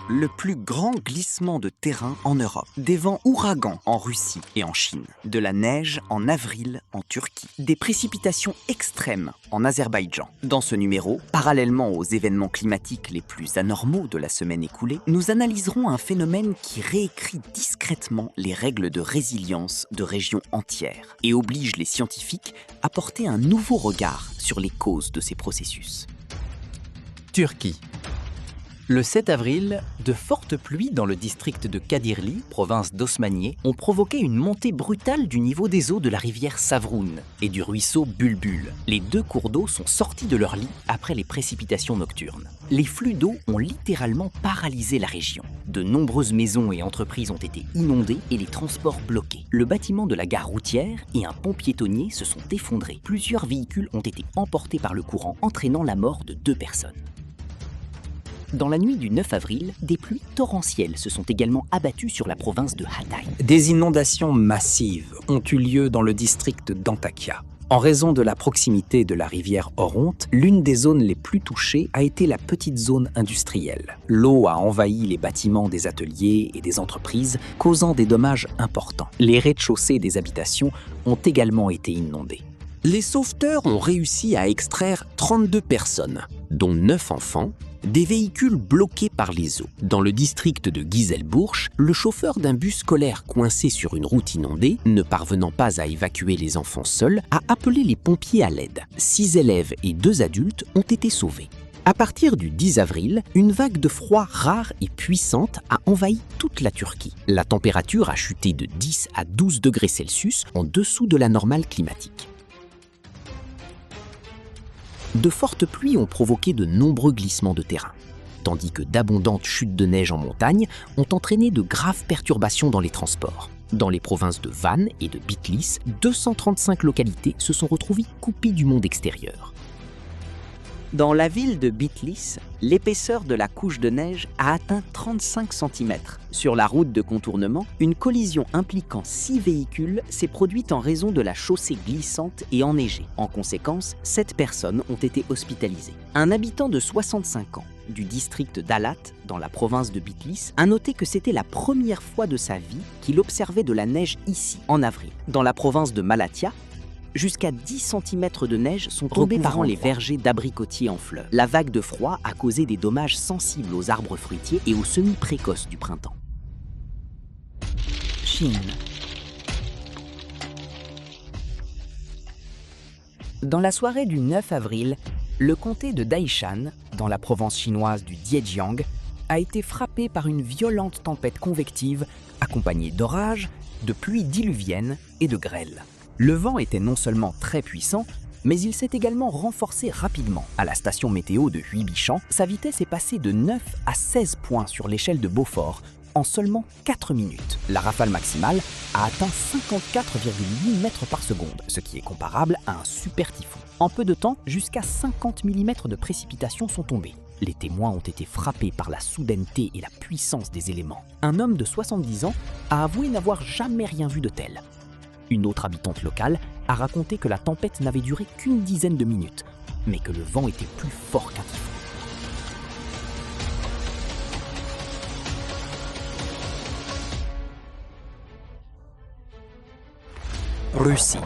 le plus grand glissement de terrain en Europe. Des vents ouragans en Russie et en Chine. De la neige en avril en Turquie. Des précipitations extrêmes en Azerbaïdjan. Dans ce numéro, parallèlement aux événements climatiques les plus anormaux de la semaine écoulée, nous analyserons un phénomène qui réécrit discrètement les règles de résilience de régions entières et oblige les scientifiques à porter un nouveau regard sur les causes de ces processus. Turquie. Le 7 avril, de fortes pluies dans le district de Kadirli, province d'Osmaniye, ont provoqué une montée brutale du niveau des eaux de la rivière Savroun et du ruisseau Bulbul. Les deux cours d'eau sont sortis de leur lit après les précipitations nocturnes. Les flux d'eau ont littéralement paralysé la région. De nombreuses maisons et entreprises ont été inondées et les transports bloqués. Le bâtiment de la gare routière et un pont piétonnier se sont effondrés. Plusieurs véhicules ont été emportés par le courant, entraînant la mort de 2 personnes. Dans la nuit du 9 avril, des pluies torrentielles se sont également abattues sur la province de Hatay. Des inondations massives ont eu lieu dans le district d'Antakya. En raison de la proximité de la rivière Oronte, l'une des zones les plus touchées a été la petite zone industrielle. L'eau a envahi les bâtiments des ateliers et des entreprises, causant des dommages importants. Les rez-de-chaussée des habitations ont également été inondés. Les sauveteurs ont réussi à extraire 32 personnes, dont 9 enfants, des véhicules bloqués par les eaux. Dans le district de Giselbourg, le chauffeur d'un bus scolaire coincé sur une route inondée, ne parvenant pas à évacuer les enfants seuls, a appelé les pompiers à l'aide. 6 élèves et 2 adultes ont été sauvés. À partir du 10 avril, une vague de froid rare et puissante a envahi toute la Turquie. La température a chuté de 10 à 12 degrés Celsius en dessous de la normale climatique. De fortes pluies ont provoqué de nombreux glissements de terrain, tandis que d'abondantes chutes de neige en montagne ont entraîné de graves perturbations dans les transports. Dans les provinces de Van et de Bitlis, 235 localités se sont retrouvées coupées du monde extérieur. Dans la ville de Bitlis, l'épaisseur de la couche de neige a atteint 35 cm. Sur la route de contournement, une collision impliquant 6 véhicules s'est produite en raison de la chaussée glissante et enneigée. En conséquence, 7 personnes ont été hospitalisées. Un habitant de 65 ans du district d'Alat, dans la province de Bitlis, a noté que c'était la première fois de sa vie qu'il observait de la neige ici, en avril. Dans la province de Malatya, jusqu'à 10 cm de neige sont tombés par les vergers d'abricotiers en fleurs. La vague de froid a causé des dommages sensibles aux arbres fruitiers et aux semis précoces du printemps. Chine. Dans la soirée du 9 avril, le comté de Daishan, dans la province chinoise du Zhejiang, a été frappé par une violente tempête convective accompagnée d'orages, de pluies diluviennes et de grêle. Le vent était non seulement très puissant, mais il s'est également renforcé rapidement. À la station météo de Huibishan, sa vitesse est passée de 9 à 16 points sur l'échelle de Beaufort en seulement 4 minutes. La rafale maximale a atteint 54,8 mètres par seconde, ce qui est comparable à un super typhon. En peu de temps, jusqu'à 50 mm de précipitations sont tombées. Les témoins ont été frappés par la soudaineté et la puissance des éléments. Un homme de 70 ans a avoué n'avoir jamais rien vu de tel. Une autre habitante locale a raconté que la tempête n'avait duré qu'une dizaine de minutes, mais que le vent était plus fort qu'un typhon. Russie.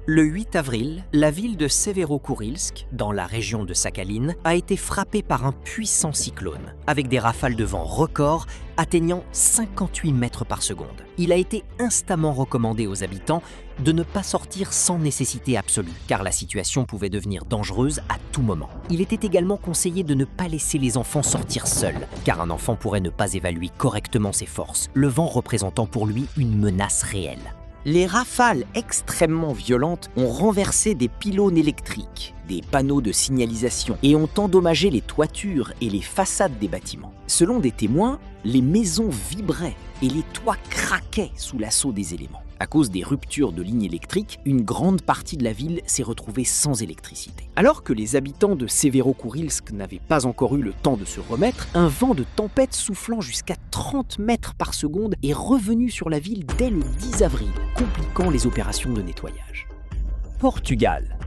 Le 8 avril, la ville de Severokurilsk, dans la région de Sakhaline, a été frappée par un puissant cyclone, avec des rafales de vent records atteignant 58 mètres par seconde. Il a été instamment recommandé aux habitants de ne pas sortir sans nécessité absolue, car la situation pouvait devenir dangereuse à tout moment. Il était également conseillé de ne pas laisser les enfants sortir seuls, car un enfant pourrait ne pas évaluer correctement ses forces, le vent représentant pour lui une menace réelle. Les rafales extrêmement violentes ont renversé des pylônes électriques, des panneaux de signalisation et ont endommagé les toitures et les façades des bâtiments. Selon des témoins, les maisons vibraient et les toits craquaient sous l'assaut des éléments. À cause des ruptures de lignes électriques, une grande partie de la ville s'est retrouvée sans électricité. Alors que les habitants de Severokurilsk n'avaient pas encore eu le temps de se remettre, un vent de tempête soufflant jusqu'à 30 mètres par seconde est revenu sur la ville dès le 10 avril, compliquant les opérations de nettoyage. Portugal.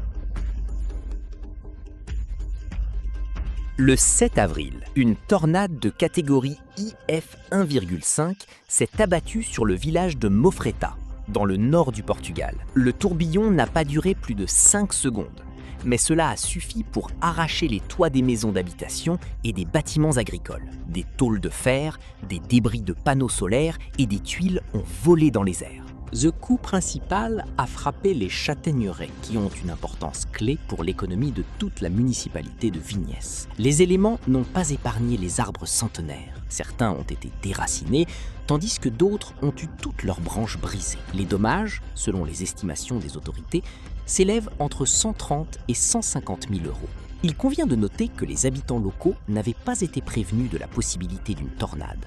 Le 7 avril, une tornade de catégorie IF 1,5 s'est abattue sur le village de Mofreta, dans le nord du Portugal. Le tourbillon n'a pas duré plus de 5 secondes, mais cela a suffi pour arracher les toits des maisons d'habitation et des bâtiments agricoles. Des tôles de fer, des débris de panneaux solaires et des tuiles ont volé dans les airs. Le coup principal a frappé les châtaigneraies, qui ont une importance clé pour l'économie de toute la municipalité de Vignes. Les éléments n'ont pas épargné les arbres centenaires. Certains ont été déracinés, tandis que d'autres ont eu toutes leurs branches brisées. Les dommages, selon les estimations des autorités, s'élèvent entre 130 et 150 000 euros. Il convient de noter que les habitants locaux n'avaient pas été prévenus de la possibilité d'une tornade,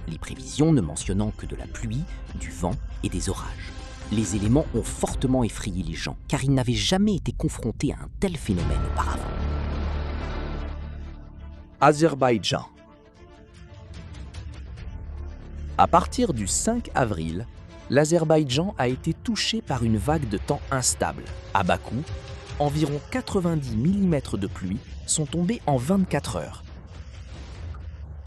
les prévisions ne mentionnant que de la pluie, du vent et des orages. Les éléments ont fortement effrayé les gens, car ils n'avaient jamais été confrontés à un tel phénomène auparavant. Azerbaïdjan. À partir du 5 avril, l'Azerbaïdjan a été touché par une vague de temps instable. À Bakou, environ 90 mm de pluie sont tombés en 24 heures,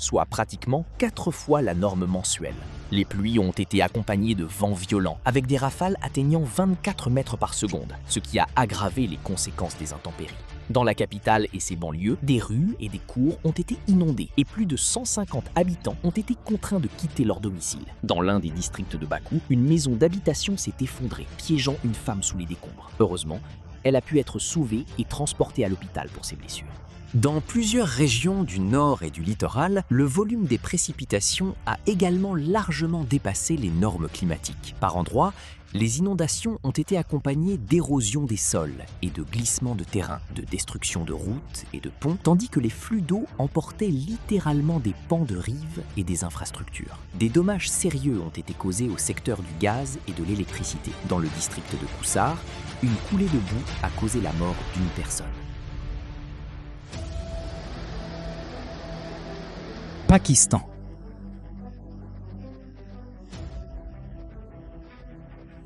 soit pratiquement 4 fois la norme mensuelle. Les pluies ont été accompagnées de vents violents, avec des rafales atteignant 24 mètres par seconde, ce qui a aggravé les conséquences des intempéries. Dans la capitale et ses banlieues, des rues et des cours ont été inondées et plus de 150 habitants ont été contraints de quitter leur domicile. Dans l'un des districts de Bakou, une maison d'habitation s'est effondrée, piégeant une femme sous les décombres. Heureusement, elle a pu être sauvée et transportée à l'hôpital pour ses blessures. Dans plusieurs régions du nord et du littoral, le volume des précipitations a également largement dépassé les normes climatiques. Par endroits, les inondations ont été accompagnées d'érosion des sols et de glissements de terrain, de destruction de routes et de ponts, tandis que les flux d'eau emportaient littéralement des pans de rives et des infrastructures. Des dommages sérieux ont été causés au secteur du gaz et de l'électricité. Dans le district de Koussar, une coulée de boue a causé la mort d'une personne. Pakistan.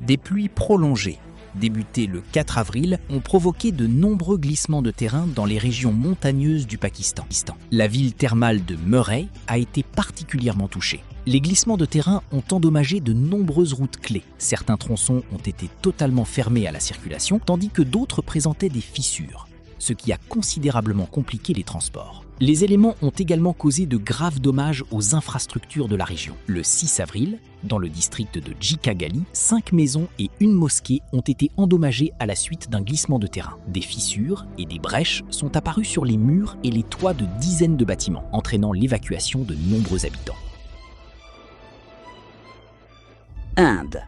Des pluies prolongées, débutées le 4 avril, ont provoqué de nombreux glissements de terrain dans les régions montagneuses du Pakistan. La ville thermale de Murrey a été particulièrement touchée. Les glissements de terrain ont endommagé de nombreuses routes clés. Certains tronçons ont été totalement fermés à la circulation, tandis que d'autres présentaient des fissures, ce qui a considérablement compliqué les transports. Les éléments ont également causé de graves dommages aux infrastructures de la région. Le 6 avril, dans le district de Jikagali, 5 maisons et une mosquée ont été endommagées à la suite d'un glissement de terrain. Des fissures et des brèches sont apparues sur les murs et les toits de dizaines de bâtiments, entraînant l'évacuation de nombreux habitants. Inde.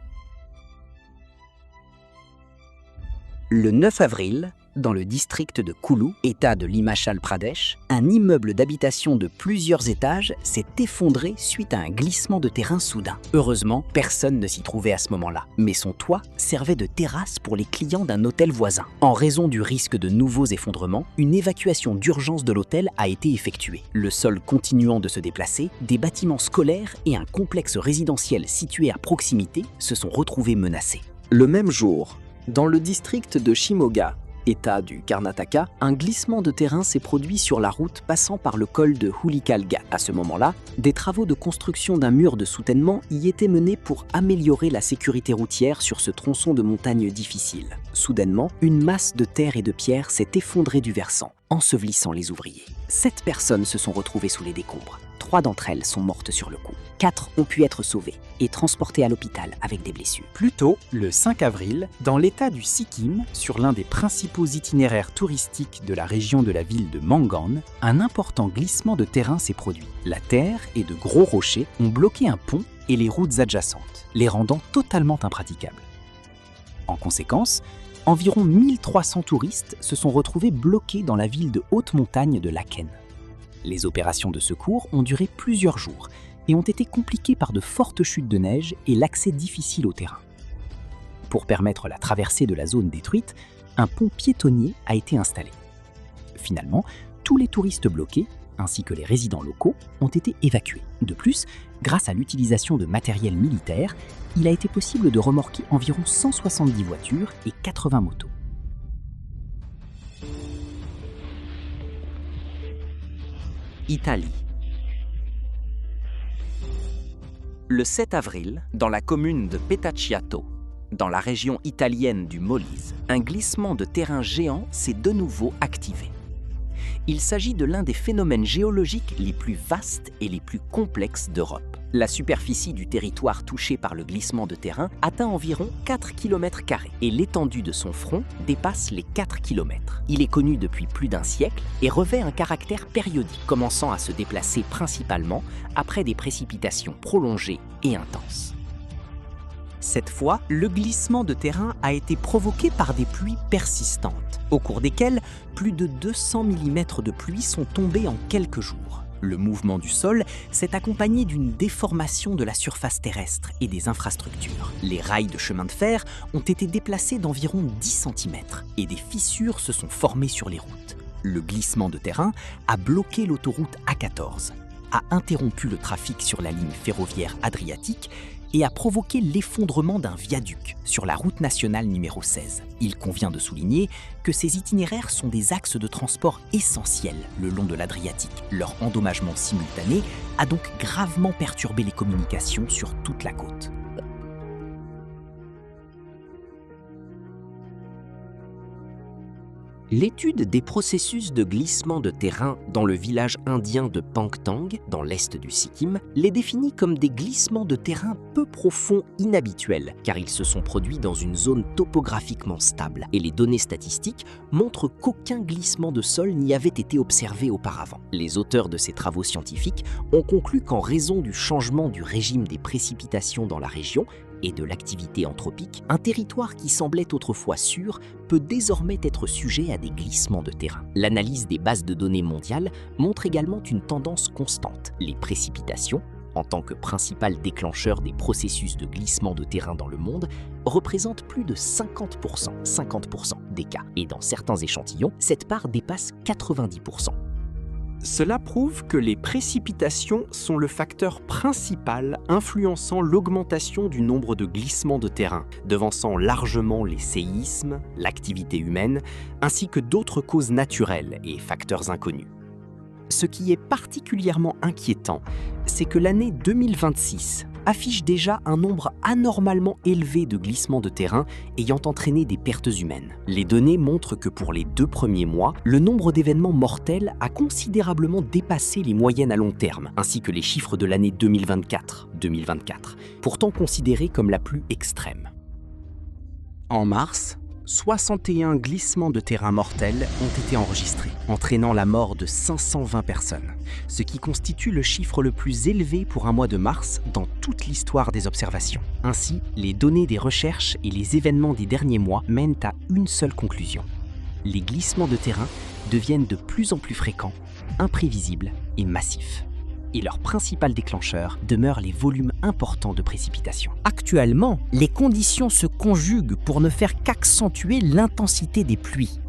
Le 9 avril, dans le district de Kulu, État de l'Himachal Pradesh, un immeuble d'habitation de plusieurs étages s'est effondré suite à un glissement de terrain soudain. Heureusement, personne ne s'y trouvait à ce moment-là, mais son toit servait de terrasse pour les clients d'un hôtel voisin. En raison du risque de nouveaux effondrements, une évacuation d'urgence de l'hôtel a été effectuée. Le sol continuant de se déplacer, des bâtiments scolaires et un complexe résidentiel situé à proximité se sont retrouvés menacés. Le même jour, dans le district de Shimoga, État du Karnataka, un glissement de terrain s'est produit sur la route passant par le col de Hulikalga. À ce moment-là, des travaux de construction d'un mur de soutènement y étaient menés pour améliorer la sécurité routière sur ce tronçon de montagne difficile. Soudainement, une masse de terre et de pierres s'est effondrée du versant, ensevelissant les ouvriers. 7 personnes se sont retrouvées sous les décombres. 3 d'entre elles sont mortes sur le coup. 4 ont pu être sauvées et transportées à l'hôpital avec des blessures. Plus tôt, le 5 avril, dans l'état du Sikkim, sur l'un des principaux itinéraires touristiques de la région de la ville de Mangan, un important glissement de terrain s'est produit. La terre et de gros rochers ont bloqué un pont et les routes adjacentes, les rendant totalement impraticables. En conséquence, environ 1300 touristes se sont retrouvés bloqués dans la ville de haute montagne de Laken. Les opérations de secours ont duré plusieurs jours et ont été compliquées par de fortes chutes de neige et l'accès difficile au terrain. Pour permettre la traversée de la zone détruite, un pont piétonnier a été installé. Finalement, tous les touristes bloqués, ainsi que les résidents locaux, ont été évacués. De plus, grâce à l'utilisation de matériel militaire, il a été possible de remorquer environ 170 voitures et 80 motos. Italie. Le 7 avril, dans la commune de Petacciato, dans la région italienne du Molise, un glissement de terrain géant s'est de nouveau activé. Il s'agit de l'un des phénomènes géologiques les plus vastes et les plus complexes d'Europe. La superficie du territoire touché par le glissement de terrain atteint environ 4 km² et l'étendue de son front dépasse les 4 km. Il est connu depuis plus d'un siècle et revêt un caractère périodique, commençant à se déplacer principalement après des précipitations prolongées et intenses. Cette fois, le glissement de terrain a été provoqué par des pluies persistantes, au cours desquelles plus de 200 mm de pluie sont tombés en quelques jours. Le mouvement du sol s'est accompagné d'une déformation de la surface terrestre et des infrastructures. Les rails de chemin de fer ont été déplacés d'environ 10 cm et des fissures se sont formées sur les routes. Le glissement de terrain a bloqué l'autoroute A14, a interrompu le trafic sur la ligne ferroviaire adriatique et a provoqué l'effondrement d'un viaduc sur la route nationale numéro 16. Il convient de souligner que ces itinéraires sont des axes de transport essentiels le long de l'Adriatique. Leur endommagement simultané a donc gravement perturbé les communications sur toute la côte. L'étude des processus de glissement de terrain dans le village indien de Pangtang, dans l'est du Sikkim, les définit comme des glissements de terrain peu profonds inhabituels, car ils se sont produits dans une zone topographiquement stable, et les données statistiques montrent qu'aucun glissement de sol n'y avait été observé auparavant. Les auteurs de ces travaux scientifiques ont conclu qu'en raison du changement du régime des précipitations dans la région, et de l'activité anthropique, un territoire qui semblait autrefois sûr peut désormais être sujet à des glissements de terrain. L'analyse des bases de données mondiales montre également une tendance constante. Les précipitations, en tant que principal déclencheur des processus de glissement de terrain dans le monde, représentent plus de 50% des cas. Et dans certains échantillons, cette part dépasse 90%. Cela prouve que les précipitations sont le facteur principal influençant l'augmentation du nombre de glissements de terrain, devançant largement les séismes, l'activité humaine, ainsi que d'autres causes naturelles et facteurs inconnus. Ce qui est particulièrement inquiétant, c'est que l'année 2026 affiche déjà un nombre anormalement élevé de glissements de terrain ayant entraîné des pertes humaines. Les données montrent que pour les 2 premiers mois, le nombre d'événements mortels a considérablement dépassé les moyennes à long terme, ainsi que les chiffres de l'année 2024, pourtant considérée comme la plus extrême. En mars, 61 glissements de terrain mortels ont été enregistrés, entraînant la mort de 520 personnes, ce qui constitue le chiffre le plus élevé pour un mois de mars dans toute l'histoire des observations. Ainsi, les données des recherches et les événements des derniers mois mènent à une seule conclusion. Les glissements de terrain deviennent de plus en plus fréquents, imprévisibles et massifs. Et leur principal déclencheur demeure les volumes importants de précipitations. Actuellement, les conditions se conjuguent pour ne faire qu'accentuer l'intensité des pluies.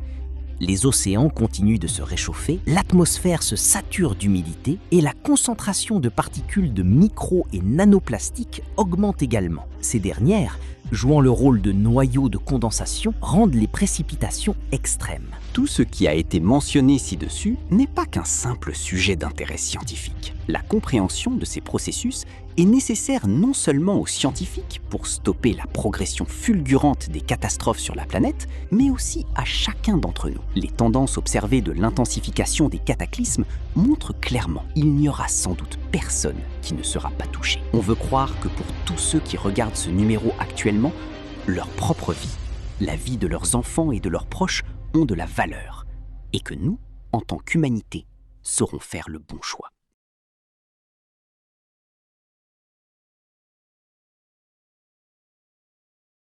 Les océans continuent de se réchauffer, l'atmosphère se sature d'humidité et la concentration de particules de micro- et nanoplastiques augmente également. Ces dernières, jouant le rôle de noyaux de condensation, rendent les précipitations extrêmes. Tout ce qui a été mentionné ci-dessus n'est pas qu'un simple sujet d'intérêt scientifique. La compréhension de ces processus est nécessaire non seulement aux scientifiques pour stopper la progression fulgurante des catastrophes sur la planète, mais aussi à chacun d'entre nous. Les tendances observées de l'intensification des cataclysmes montrent clairement qu'il n'y aura sans doute personne qui ne sera pas touché. On veut croire que pour tous ceux qui regardent ce numéro actuellement, leur propre vie, la vie de leurs enfants et de leurs proches ont de la valeur, et que nous, en tant qu'humanité, saurons faire le bon choix.